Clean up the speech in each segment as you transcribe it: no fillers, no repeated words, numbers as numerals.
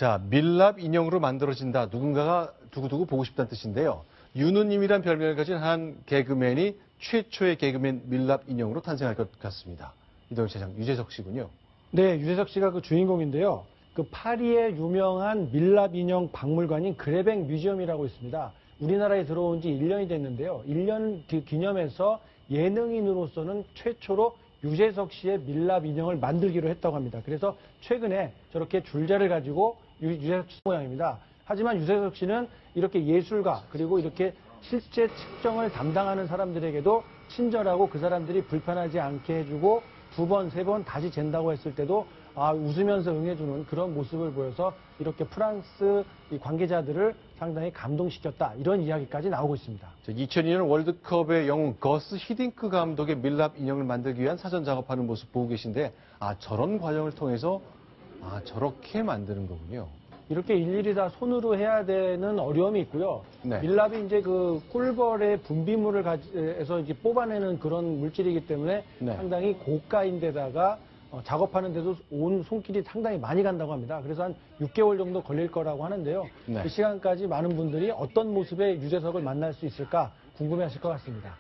자, 밀랍 인형으로 만들어진다. 누군가가 두고두고 보고 싶다는 뜻인데요. 윤우님이란 별명을 가진 한 개그맨이 최초의 개그맨 밀랍 인형으로 탄생할 것 같습니다. 이동현 차장, 유재석 씨군요. 네, 유재석 씨가 그 주인공인데요. 그 파리의 유명한 밀랍 인형 박물관인 그레뱅 뮤지엄이라고 있습니다. 우리나라에 들어온 지 1년이 됐는데요. 1년 기념해서 예능인으로서는 최초로 유재석 씨의 밀랍 인형을 만들기로 했다고 합니다. 그래서 최근에 저렇게 줄자를 가지고 유재석 씨 모양입니다. 하지만 유재석 씨는 이렇게 예술가 그리고 이렇게 실제 측정을 담당하는 사람들에게도 친절하고 그 사람들이 불편하지 않게 해주고 2번, 3번 다시 잰다고 했을 때도 웃으면서 응해주는 그런 모습을 보여서 이렇게 프랑스 관계자들을 상당히 감동시켰다. 이런 이야기까지 나오고 있습니다. 2002년 월드컵의 영웅 거스 히딩크 감독의 밀랍 인형을 만들기 위한 사전 작업하는 모습 보고 계신데 저런 과정을 통해서 저렇게 만드는 거군요. 이렇게 일일이 다 손으로 해야 되는 어려움이 있고요. 네. 밀랍이 이제 그 꿀벌의 분비물을 해서 이제 뽑아내는 그런 물질이기 때문에 네. 상당히 고가인데다가 작업하는데도 온 손길이 상당히 많이 간다고 합니다. 그래서 한 6개월 정도 걸릴 거라고 하는데요. 네. 그 시간까지 많은 분들이 어떤 모습의 유재석을 만날 수 있을까 궁금해하실 것 같습니다.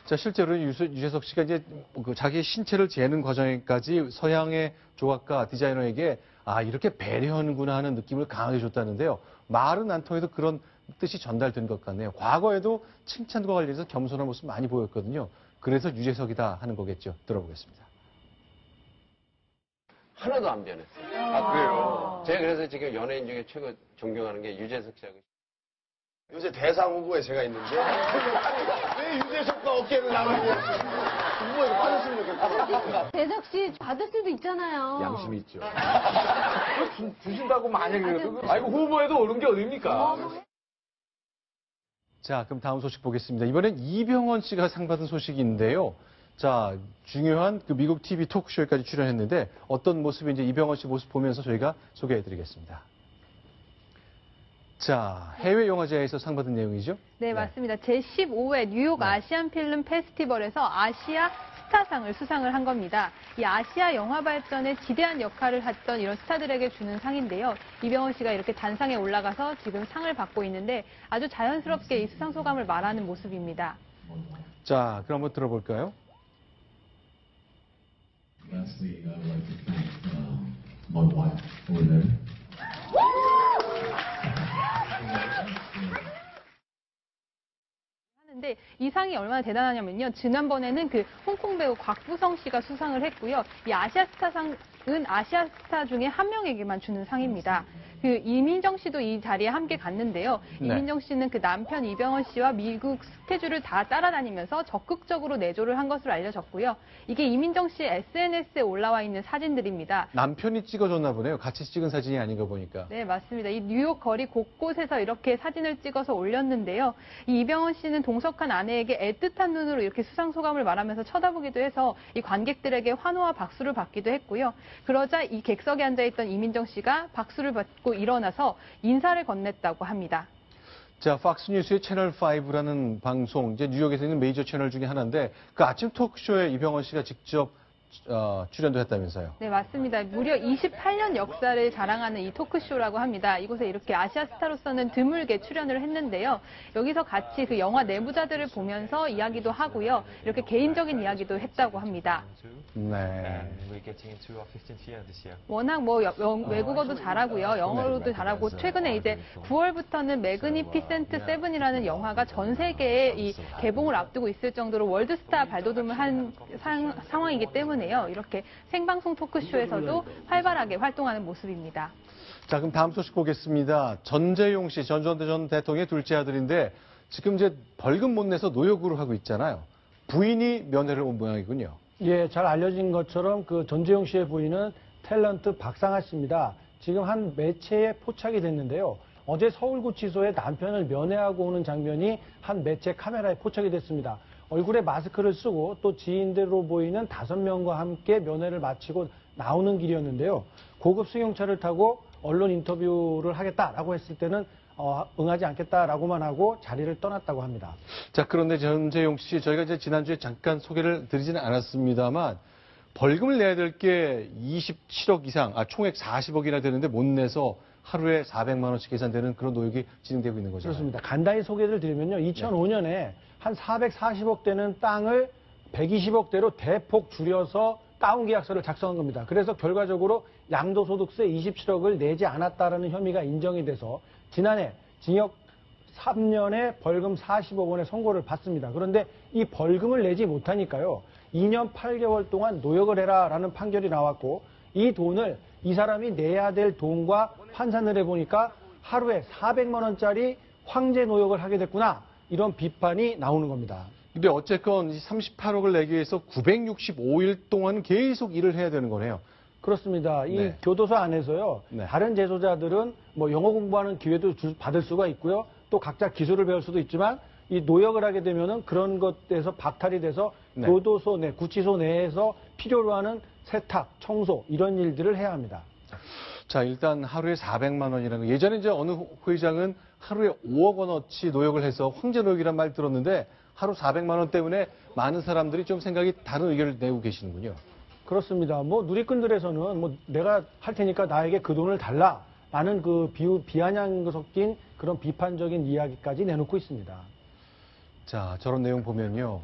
자, 실제로 유재석 씨가 이제 자기 신체를 재는 과정에까지 서양의 조각가 디자이너에게 이렇게 배려하는구나 하는 느낌을 강하게 줬다는데요. 말은 안 통해도 그런 뜻이 전달된 것 같네요. 과거에도 칭찬과 관련해서 겸손한 모습 많이 보였거든요. 그래서 유재석이다 하는 거겠죠. 들어보겠습니다. 하나도 안 변했어요. 그래요? 제가 그래서 지금 연예인 중에 최고 존경하는 게 유재석 씨하고. 요새 대상 후보에 제가 있는데 왜 유재석과 어깨를 나누냐. 후보에서 빠졌으면 좋겠어요. 재석 씨 받을 수도 있잖아요. 양심이 있죠. 주신다고 만약에 그래도 후보에도 오른 게 어딥니까? 자, 그럼 다음 소식 보겠습니다. 이번엔 이병헌 씨가 상 받은 소식인데요. 자, 중요한 그 미국 TV 토크쇼에까지 출연했는데 어떤 모습인지 이병헌 씨 모습 보면서 저희가 소개해드리겠습니다. 자, 해외 영화제에서 상 받은 내용이죠? 네, 맞습니다. 제15회 뉴욕 아시안 필름 페스티벌에서 아시아 스타상을 수상을 한 겁니다. 이 아시아 영화 발전에 지대한 역할을 했던 이런 스타들에게 주는 상인데요. 이병헌 씨가 이렇게 단상에 올라가서 지금 상을 받고 있는데 아주 자연스럽게 이 수상 소감을 말하는 모습입니다. 자, 그럼 한번 들어볼까요? Lastly, I would like to thank my wife over there. 하는데 이 상이 얼마나 대단하냐면요. 지난번에는 그 홍콩 배우 곽부성 씨가 수상을 했고요. 이 아시아 스타상은 아시아 스타 중에 한 명에게만 주는 상입니다. 그 이민정 씨도 이 자리에 함께 갔는데요. 네. 이민정 씨는 그 남편 이병헌 씨와 미국 스케줄을 다 따라다니면서 적극적으로 내조를 한 것으로 알려졌고요. 이게 이민정 씨 SNS에 올라와 있는 사진들입니다. 남편이 찍어줬나 보네요. 같이 찍은 사진이 아닌가 보니까. 네, 맞습니다. 이 뉴욕 거리 곳곳에서 이렇게 사진을 찍어서 올렸는데요. 이 이병헌 씨는 동석한 아내에게 애틋한 눈으로 이렇게 수상 소감을 말하면서 쳐다보기도 해서 이 관객들에게 환호와 박수를 받기도 했고요. 그러자 이 객석에 앉아있던 이민정 씨가 박수를 받고 일어나서 인사를 건넸다고 합니다. 자, 팍스뉴스의 채널5라는 방송, 이제 뉴욕에서 있는 메이저 채널 중에 하나인데 그 아침 토크쇼에 이병헌 씨가 직접 출연도 했다면서요. 네, 맞습니다. 무려 28년 역사를 자랑하는 이 토크쇼라고 합니다. 이곳에 이렇게 아시아 스타로서는 드물게 출연을 했는데요. 여기서 같이 그 영화 내부자들을 보면서 이야기도 하고요. 이렇게 개인적인 이야기도 했다고 합니다. 네. 워낙 외국어도 잘하고요. 영어로도 잘하고 최근에 이제 9월부터는 매그니피센트 세븐이라는 영화가 전 세계에 이 개봉을 앞두고 있을 정도로 월드스타 발돋움을 한 상황이기 때문에 이렇게 생방송 토크쇼에서도 활발하게 활동하는 모습입니다. 자, 그럼 다음 소식 보겠습니다. 전재용 씨, 전 대통령의 둘째 아들인데 지금 이제 벌금 못 내서 노역으로 하고 있잖아요. 부인이 면회를 온 모양이군요. 예, 잘 알려진 것처럼 그 전재용 씨의 부인은 탤런트 박상아 씨입니다. 지금 한 매체에 포착이 됐는데요. 어제 서울구치소에 남편을 면회하고 오는 장면이 한 매체 카메라에 포착이 됐습니다. 얼굴에 마스크를 쓰고 또 지인대로 보이는 5명과 함께 면회를 마치고 나오는 길이었는데요. 고급 승용차를 타고 언론 인터뷰를 하겠다라고 했을 때는 응하지 않겠다라고만 하고 자리를 떠났다고 합니다. 자, 그런데 전재용 씨, 저희가 이제 지난주에 잠깐 소개를 드리지는 않았습니다만 벌금을 내야 될 게 27억 이상, 총액 40억이나 되는데 못 내서 하루에 400만 원씩 계산되는 그런 노역이 진행되고 있는 거죠. 그렇습니다. 간단히 소개를 드리면요. 2005년에 한 440억 되는 땅을 120억대로 대폭 줄여서 다운 계약서를 작성한 겁니다. 그래서 결과적으로 양도소득세 27억을 내지 않았다라는 혐의가 인정이 돼서 지난해 징역 3년에 벌금 40억 원의 선고를 받습니다. 그런데 이 벌금을 내지 못하니까요. 2년 8개월 동안 노역을 해라라는 판결이 나왔고 이 돈을 이 사람이 내야 될 돈과 환산을 해보니까 하루에 400만 원짜리 황제 노역을 하게 됐구나. 이런 비판이 나오는 겁니다. 근데 어쨌건 38억을 내기 위해서 965일 동안 계속 일을 해야 되는 거네요. 그렇습니다. 이 네. 교도소 안에서요. 네. 다른 재소자들은 뭐 영어 공부하는 기회도 받을 수가 있고요. 또 각자 기술을 배울 수도 있지만 이 노역을 하게 되면은 그런 것에서 박탈이 돼서 네. 교도소 내, 구치소 내에서 필요로 하는 세탁, 청소 이런 일들을 해야 합니다. 자, 일단 하루에 400만 원이라는 거. 예전에 이제 어느 회장은 하루에 5억 원어치 노역을 해서 황제 노역이란 말 들었는데 하루 400만 원 때문에 많은 사람들이 좀 생각이 다른 의견을 내고 계시는군요. 그렇습니다. 뭐 누리꾼들에서는 뭐 내가 할 테니까 나에게 그 돈을 달라라는 그 비아냥 섞인 그런 비판적인 이야기까지 내놓고 있습니다. 자, 저런 내용 보면요.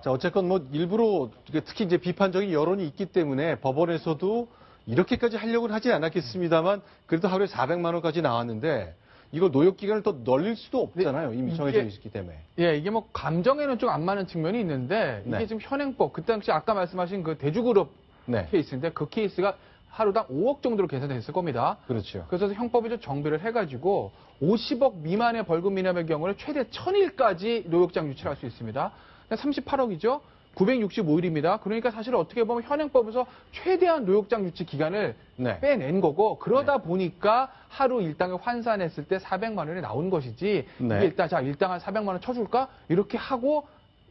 자, 어쨌건 뭐 일부러 특히 이제 비판적인 여론이 있기 때문에 법원에서도 이렇게까지 하려고는 하지 않았겠습니다만 그래도 하루에 400만 원까지 나왔는데 이거 노역 기간을 더 늘릴 수도 없잖아요. 이미 정해져 있기 때문에. 예, 이게 뭐 감정에는 좀 안 맞는 측면이 있는데 이게 네. 지금 현행법 그때 당시 아까 말씀하신 그 대주그룹 네. 케이스인데 그 케이스가 하루당 5억 정도로 계산됐을 겁니다. 그렇죠. 그래서 형법이 좀 정비를 해가지고 50억 미만의 벌금 미납의 경우는 최대 1000일까지 노역장 유치할 수 있습니다. 38억이죠. 965일입니다. 그러니까 사실 어떻게 보면 현행법에서 최대한 노역장 유치 기간을 네. 빼낸 거고 그러다 보니까 하루 일당을 환산했을 때 400만 원이 나온 것이지 네. 이게 일단 자 일당 한 400만 원 쳐줄까? 이렇게 하고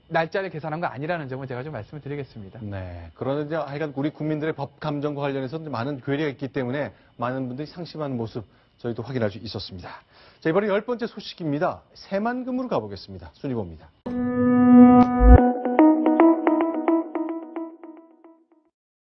날짜를 계산한 거 아니라는 점은 제가 좀 말씀을 드리겠습니다. 네. 그런데 하여간 우리 국민들의 법 감정과 관련해서 많은 괴리가 있기 때문에 많은 분들이 상심하는 모습 저희도 확인할 수 있었습니다. 자, 이번에 10번째 소식입니다. 새만금으로 가보겠습니다. 순위봅니다.